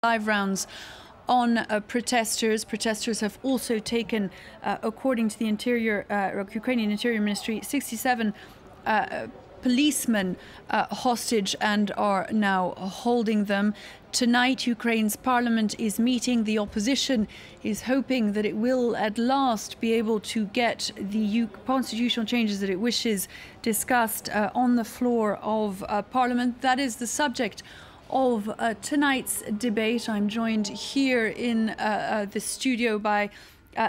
5 rounds on protesters. Protesters have also taken, according to the Ukrainian Interior Ministry, 67 policemen hostage and are now holding them. Tonight, Ukraine's parliament is meeting. The opposition is hoping that it will at last be able to get the constitutional changes that it wishes discussed on the floor of parliament. That is the subject of tonight's debate. I'm joined here in the studio by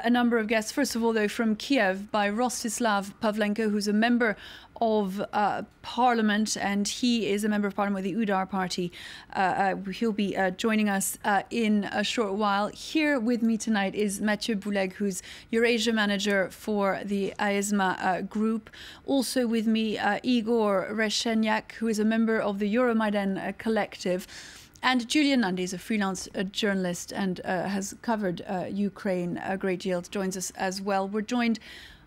a number of guests. First of all, though, from Kiev, by Rotyslav PAVLENKO, who's a member of Parliament, and he is a member of Parliament with the UDAR party. He'll be joining us in a short while. Here with me tonight is Matthieu BOULEGUE, who's Eurasia manager for the AESMA Group. Also with me, Igor RESHETNIAK, who is a member of the Euro-Maidan collective. And Julian NUNDY is a freelance journalist and has covered Ukraine a great deal, joins us as well. We're joined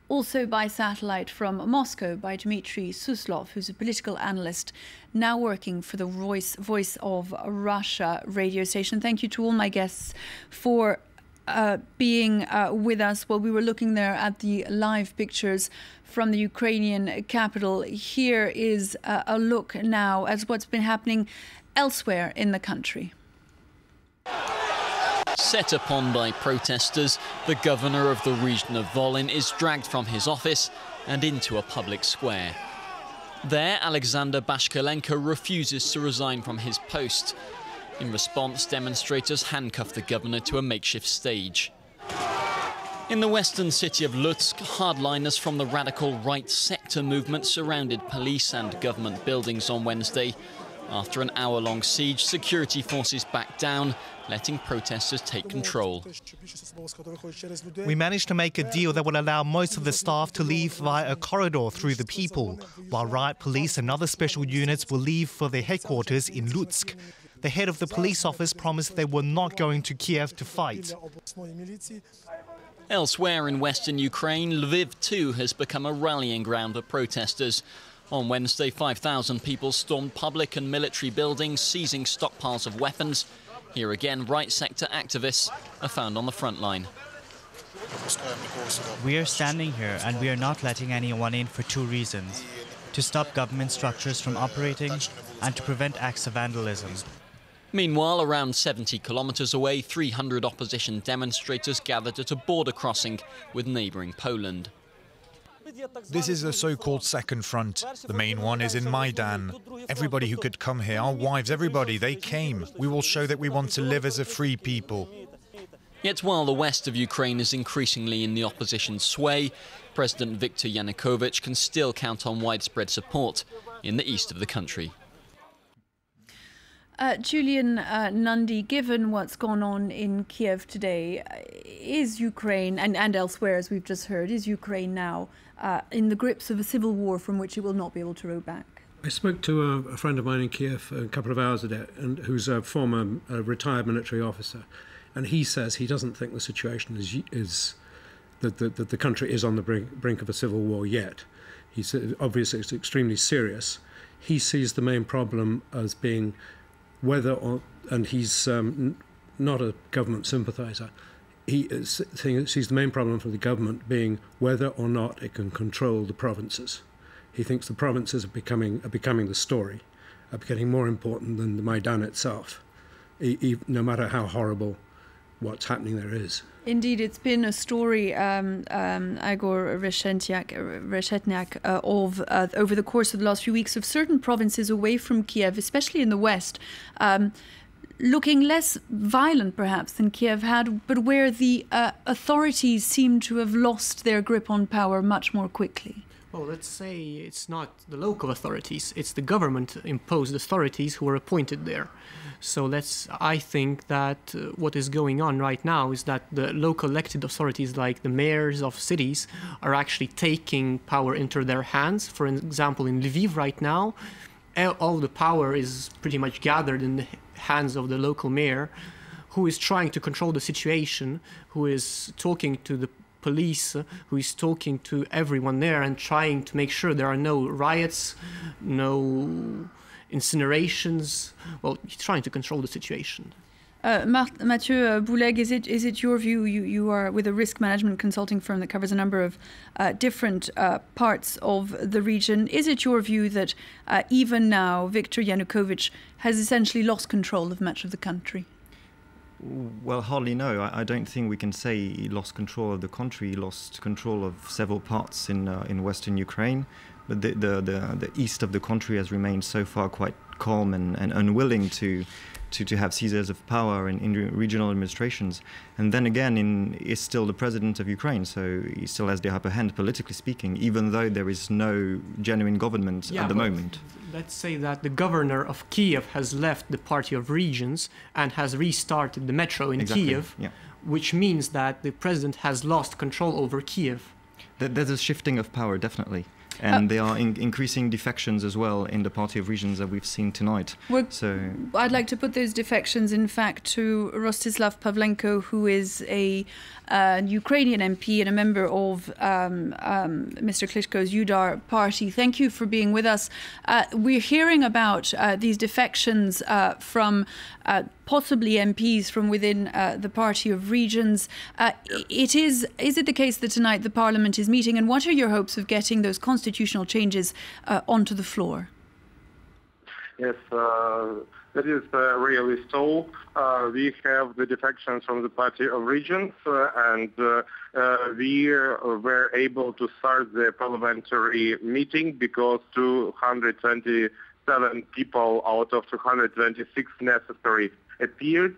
also by satellite from Moscow by Dmitry SUSLOV, who's a political analyst now working for the Voice of Russia radio station. Thank you to all my guests for being with us. Well, we were looking there at the live pictures from the Ukrainian capital. Here is a look now at what's been happening elsewhere in the country. Set upon by protesters, the governor of the region of Volyn is dragged from his office and into a public square. There, Alexander Bashkalenko refuses to resign from his post. In response, demonstrators handcuff the governor to a makeshift stage. In the western city of Lutsk, hardliners from the radical right sector movement surrounded police and government buildings on Wednesday. After an hour-long siege, security forces backed down, letting protesters take control. We managed to make a deal that will allow most of the staff to leave via a corridor through the people, while riot police and other special units will leave for their headquarters in Lutsk. The head of the police office promised they were not going to Kiev to fight. Elsewhere in western Ukraine, Lviv too has become a rallying ground for protesters. On Wednesday, 5,000 people stormed public and military buildings, seizing stockpiles of weapons. Here again, right sector activists are found on the front line. We are standing here and we are not letting anyone in for 2 reasons: to stop government structures from operating and to prevent acts of vandalism. Meanwhile, around 70 kilometers away, 300 opposition demonstrators gathered at a border crossing with neighboring Poland. This is the so-called second front. The main one is in Maidan. Everybody who could come here, our wives, everybody, they came. We will show that we want to live as a free people. Yet while the west of Ukraine is increasingly in the opposition's sway, President Viktor Yanukovych can still count on widespread support in the east of the country. Julian NUNDY, given what's gone on in Kiev today, is Ukraine, and elsewhere, as we've just heard, is Ukraine now in the grips of a civil war from which it will not be able to row back? I spoke to a friend of mine in Kiev a couple of hours ago, and who's a former retired military officer, and he says he doesn't think the situation is that the country is on the brink of a civil war yet. He said obviously it's extremely serious. He sees the main problem as being whether or, and he's not a government sympathiser, he sees the main problem for the government being whether or not it can control the provinces. He thinks the provinces are becoming the story, are getting more important than the Maidan itself, no matter how horrible what's happening there is. Indeed, it's been a story, Igor RESHETNIAK, of over the course of the last few weeks of certain provinces away from Kiev, especially in the west, looking less violent perhaps than Kiev had, but where the authorities seem to have lost their grip on power much more quickly. Well, let's say it's not the local authorities, it's the government-imposed authorities who are appointed there. So I think that what is going on right now is that the local elected authorities, like the mayors of cities, are actually taking power into their hands. For example, in Lviv right now, all the power is pretty much gathered in the hands of the local mayor, who is trying to control the situation, who is talking to the police, who is talking to everyone there and trying to make sure there are no riots, no incinerations. Well, he's trying to control the situation. Matthieu BOULEGUE, is it your view, you are with a risk management consulting firm that covers a number of different parts of the region, is it your view that even now Viktor Yanukovych has essentially lost control of much of the country? Well, hardly no. I don't think we can say he lost control of the country. He lost control of several parts in western Ukraine, but the east of the country has remained so far quite calm and unwilling to have seizures of power in regional administrations. And then again, he's still the president of Ukraine, so he still has the upper hand, politically speaking, even though there is no genuine government at the moment. Let's say that the governor of Kiev has left the Party of Regions and has restarted the metro in Kiev, which means that the president has lost control over Kiev. There's a shifting of power, definitely. And there are increasing defections as well in the Party of Regions that we've seen tonight. I'd like to put those defections, in fact, to Rotyslav PAVLENKO, who is a Ukrainian MP and a member of Mr. Klitschko's UDAR party. Thank you for being with us. We're hearing about these defections from possibly MPs from within the Party of Regions. Is it the case that tonight the Parliament is meeting, and what are your hopes of getting those constitutional changes onto the floor? Yes, that is really so. We have the defections from the Party of Regions, and we were able to start the parliamentary meeting because 227 people out of 226 necessary appeared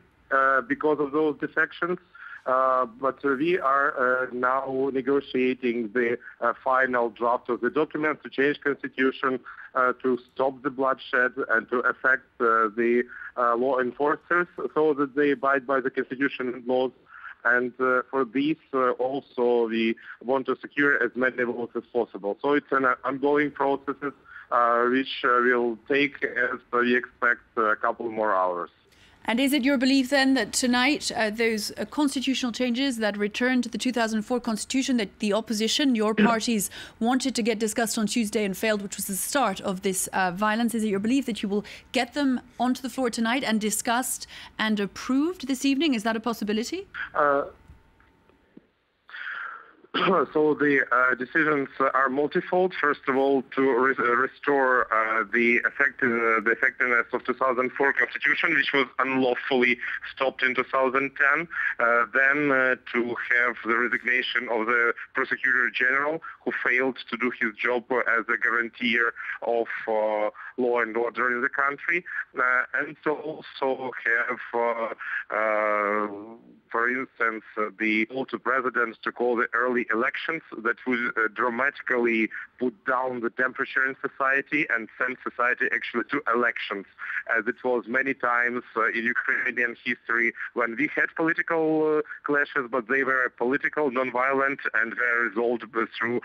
because of those defections. But we are now negotiating the final draft of the document to change constitution, to stop the bloodshed and to affect the law enforcers so that they abide by the constitution and laws. And for this also we want to secure as many votes as possible. So it's an ongoing process which will take, as we expect, a couple more hours. And is it your belief then that tonight those constitutional changes that return to the 2004 constitution that the opposition, your parties, wanted to get discussed on Tuesday and failed, which was the start of this violence, is it your belief that you will get them onto the floor tonight and discussed and approved this evening? Is that a possibility? So the decisions are multifold. First of all, to restore the effectiveness of 2004 Constitution, which was unlawfully stopped in 2010. Then to have the resignation of the Prosecutor General, who failed to do his job as a guarantor of law and order in the country, and to also have, for instance, the call to presidents to call the early elections that would dramatically put down the temperature in society and send society actually to elections, as it was many times in Ukrainian history when we had political clashes, but they were political, non-violent, and were resolved through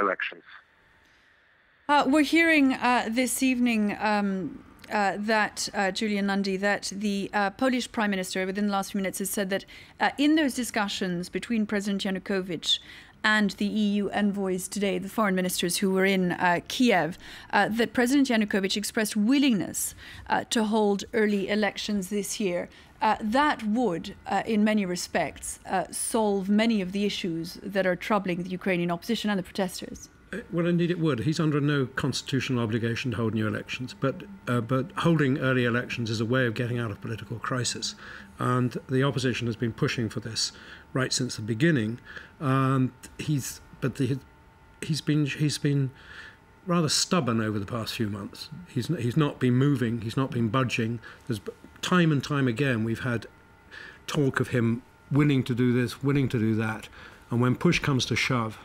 elections. We're hearing this evening that Julian Nundy, that the Polish Prime Minister within the last few minutes has said that in those discussions between President Yanukovych and the EU envoys today, the foreign ministers who were in Kiev, that President Yanukovych expressed willingness to hold early elections this year. That would, in many respects, solve many of the issues that are troubling the Ukrainian opposition and the protesters. Well, indeed it would. He's under no constitutional obligation to hold new elections, but holding early elections is a way of getting out of political crisis. And the opposition has been pushing for this right since the beginning. He's been rather stubborn over the past few months. He's not been moving. He's not been budging. There's time and time again we've had talk of him willing to do this, willing to do that, and when push comes to shove,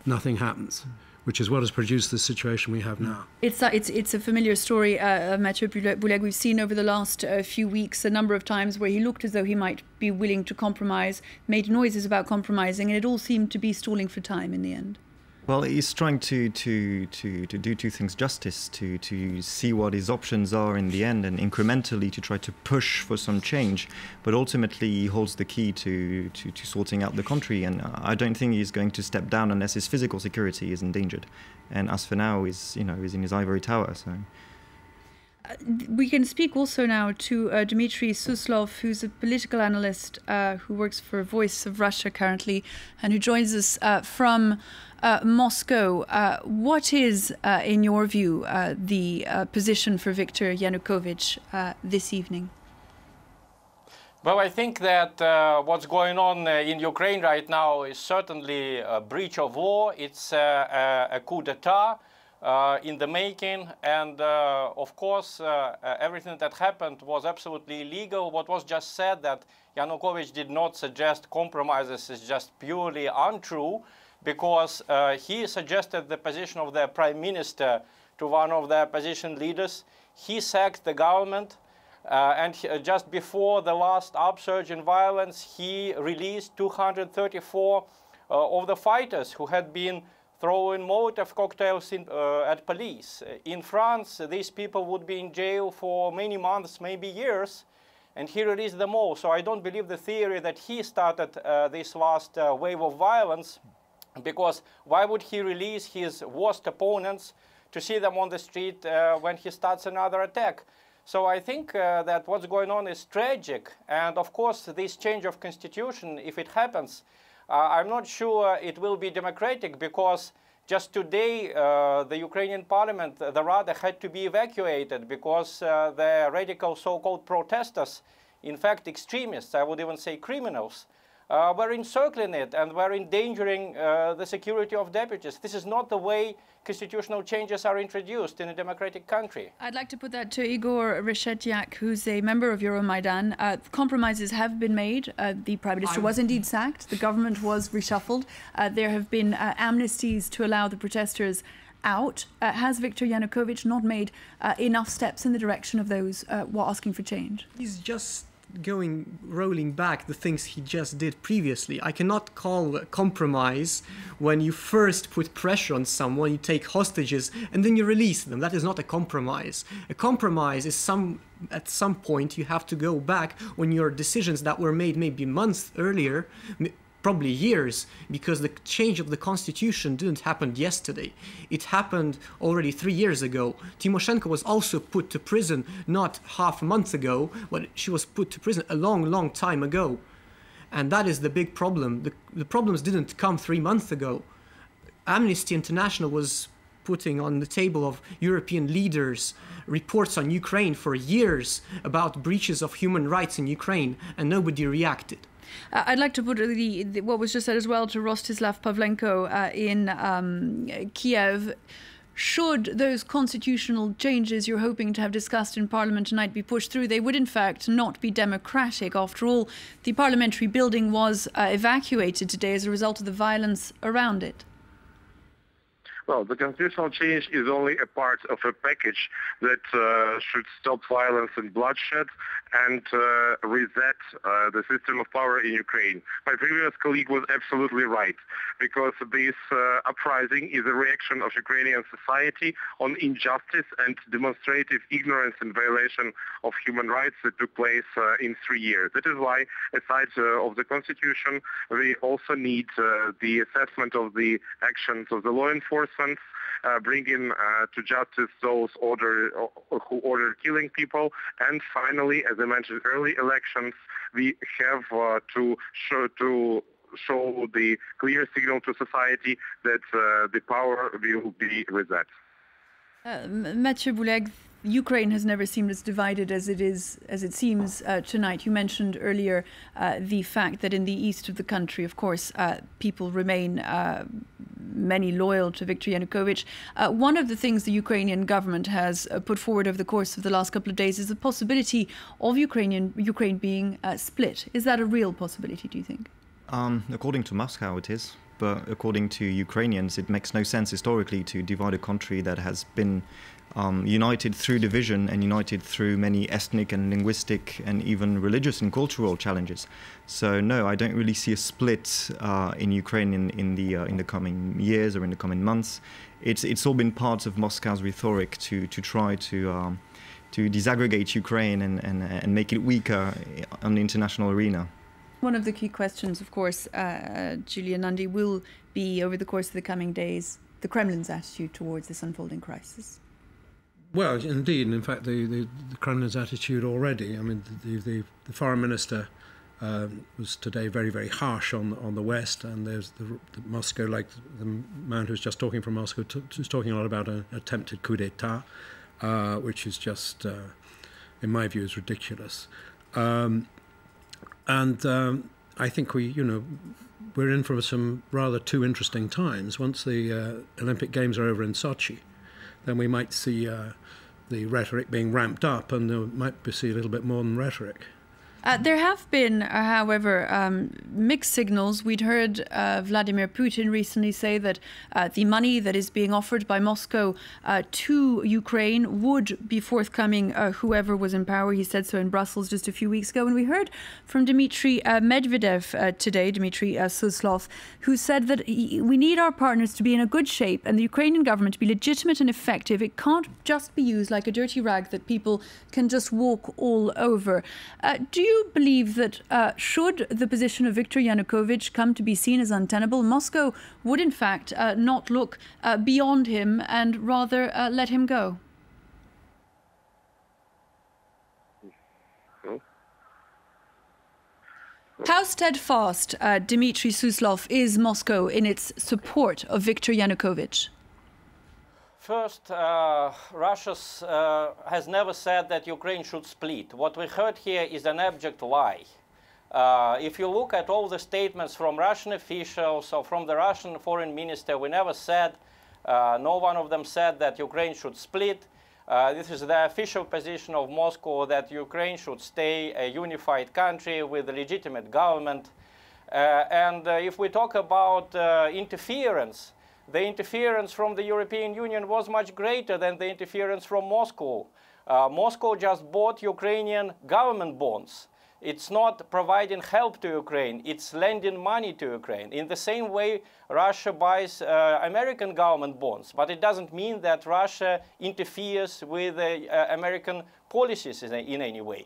nothing happens, which is what has produced the situation we have now. It's a familiar story, Matthieu BOULEGUE. We've seen over the last few weeks a number of times where he looked as though he might be willing to compromise, made noises about compromising, and it all seemed to be stalling for time in the end. Well, he's trying to do two things justice, to see what his options are in the end and incrementally to try to push for some change. But ultimately, he holds the key to sorting out the country. And I don't think he's going to step down unless his physical security is endangered. And as for now, he's in his ivory tower. So. We can speak also now to Dmitry SUSLOV, who's a political analyst who works for Voice of Russia currently and who joins us from Moscow. What is, in your view, the position for Viktor Yanukovych this evening? Well, I think that what's going on in Ukraine right now is certainly a breach of law. It's a coup d'etat in the making. And of course, everything that happened was absolutely illegal. What was just said, that Yanukovych did not suggest compromises, is just purely untrue, because he suggested the position of the prime minister to one of the opposition leaders. He sacked the government. And just before the last upsurge in violence, he released 234 of the fighters who had been throwing Molotov cocktails at police. In France, these people would be in jail for many months, maybe years, and he released them all. So I don't believe the theory that he started this last wave of violence, because why would he release his worst opponents to see them on the street when he starts another attack? So I think that what's going on is tragic. And of course, this change of constitution, if it happens, I'm not sure it will be democratic, because just today, the Ukrainian parliament, the Rada, had to be evacuated because the radical so-called protesters, in fact extremists, I would even say criminals, were encircling it and were endangering the security of deputies. This is not the way constitutional changes are introduced in a democratic country. I'd like to put that to Igor RESHETNIAK, who's a member of Euro-Maidan. Compromises have been made. The Prime Minister was indeed sacked. The government was reshuffled. There have been amnesties to allow the protesters out. Has Viktor Yanukovych not made enough steps in the direction of those who are asking for change? He's just rolling back the things he just did previously. I cannot call a compromise when you first put pressure on someone, you take hostages, and then you release them. That is not a compromise. A compromise is at some point you have to go back on your decisions that were made maybe months earlier, probably years, because the change of the constitution didn't happen yesterday. It happened already 3 years ago. Tymoshenko was also put to prison not half a month ago, but she was put to prison a long, long time ago. And that is the big problem. The problems didn't come 3 months ago. Amnesty International was putting on the table of European leaders reports on Ukraine for years about breaches of human rights in Ukraine, and nobody reacted. I'd like to put what was just said as well to Rotyslav PAVLENKO in Kiev. Should those constitutional changes you're hoping to have discussed in Parliament tonight be pushed through, they would in fact not be democratic. After all, the parliamentary building was evacuated today as a result of the violence around it. Well, the constitutional change is only a part of a package that should stop violence and bloodshed and reset the system of power in Ukraine. My previous colleague was absolutely right, because this uprising is a reaction of Ukrainian society on injustice and demonstrative ignorance and violation of human rights that took place in 3 years. That is why, aside of the constitution, we also need the assessment of the actions of the law enforcement, bringing to justice those who ordered killing people, and finally, as I mentioned, early elections. We have to show the clear signal to society that the power will be reset. Matthieu BOULEGUE, Ukraine has never seemed as divided as it seems tonight. You mentioned earlier the fact that in the east of the country, of course, people remain many loyal to Viktor Yanukovych. One of the things the Ukrainian government has put forward over the course of the last couple of days is the possibility of Ukraine being split. Is that a real possibility, do you think? According to Moscow, it is. But according to Ukrainians, it makes no sense historically to divide a country that has been united through division and united through many ethnic and linguistic and even religious and cultural challenges. So no, I don't really see a split in Ukraine in the coming years or in the coming months. It's all been part of Moscow's rhetoric to try to disaggregate Ukraine and make it weaker on the international arena. One of the key questions, of course, Julian NUNDY, will be over the course of the coming days the Kremlin's attitude towards this unfolding crisis. Well, indeed, and in fact, the Kremlin's attitude already. I mean, the foreign minister was today very, very harsh on the West, and there's the Moscow, like the man who's just talking from Moscow, who's talking a lot about an attempted coup d'état, which is just, in my view, is ridiculous. I think we're in for some rather too interesting times. Once the Olympic Games are over in Sochi, then we might see the rhetoric being ramped up, and there might be see a little bit more than rhetoric. There have been, however, mixed signals. We'd heard Vladimir Putin recently say that the money that is being offered by Moscow to Ukraine would be forthcoming, whoever was in power. He said so in Brussels just a few weeks ago. And we heard from Dmitry Medvedev today, Dmitry SUSLOV, who said that we need our partners to be in a good shape and the Ukrainian government to be legitimate and effective. It can't just be used like a dirty rag that people can just walk all over. Do you believe that should the position of Viktor Yanukovych come to be seen as untenable, Moscow would in fact not look beyond him and rather let him go? How steadfast, Dmitry SUSLOV, is Moscow in its support of Viktor Yanukovych? First, Russia has never said that Ukraine should split. What we heard here is an abject lie. If you look at all the statements from Russian officials or from the Russian foreign minister, we never said, no one of them said that Ukraine should split. This is the official position of Moscow, that Ukraine should stay a unified country with a legitimate government. And if we talk about interference, the interference from the European Union was much greater than the interference from Moscow. Moscow just bought Ukrainian government bonds. It's not providing help to Ukraine, it's lending money to Ukraine. In the same way, Russia buys American government bonds, but it doesn't mean that Russia interferes with American policies in any way.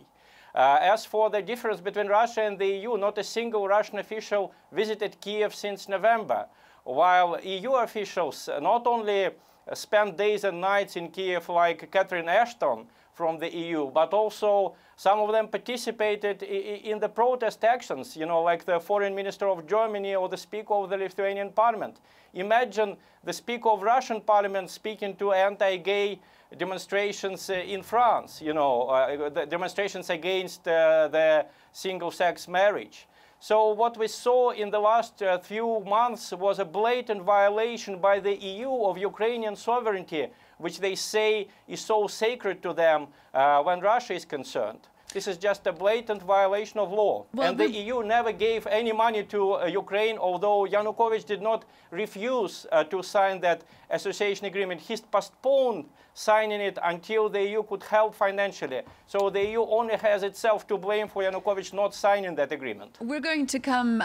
As for the difference between Russia and the EU, not a single Russian official visited Kiev since November, while EU officials not only spend days and nights in Kiev like Catherine Ashton from the EU, but also some of them participated in the protest actions, like the foreign minister of Germany or the speaker of the Lithuanian parliament. Imagine the speaker of Russian parliament speaking to anti-gay demonstrations in France, the demonstrations against the single-sex marriage. So what we saw in the last few months was a blatant violation by the EU of Ukrainian sovereignty, which they say is so sacred to them when Russia is concerned. This is just a blatant violation of law. Well, and the EU never gave any money to Ukraine, although Yanukovych did not refuse to sign that association agreement. He postponed signing it until the EU could help financially. So the EU only has itself to blame for Yanukovych not signing that agreement. We're going to come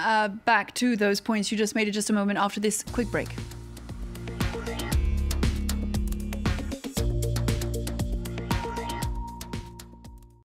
back to those points you just made in just a moment after this quick break.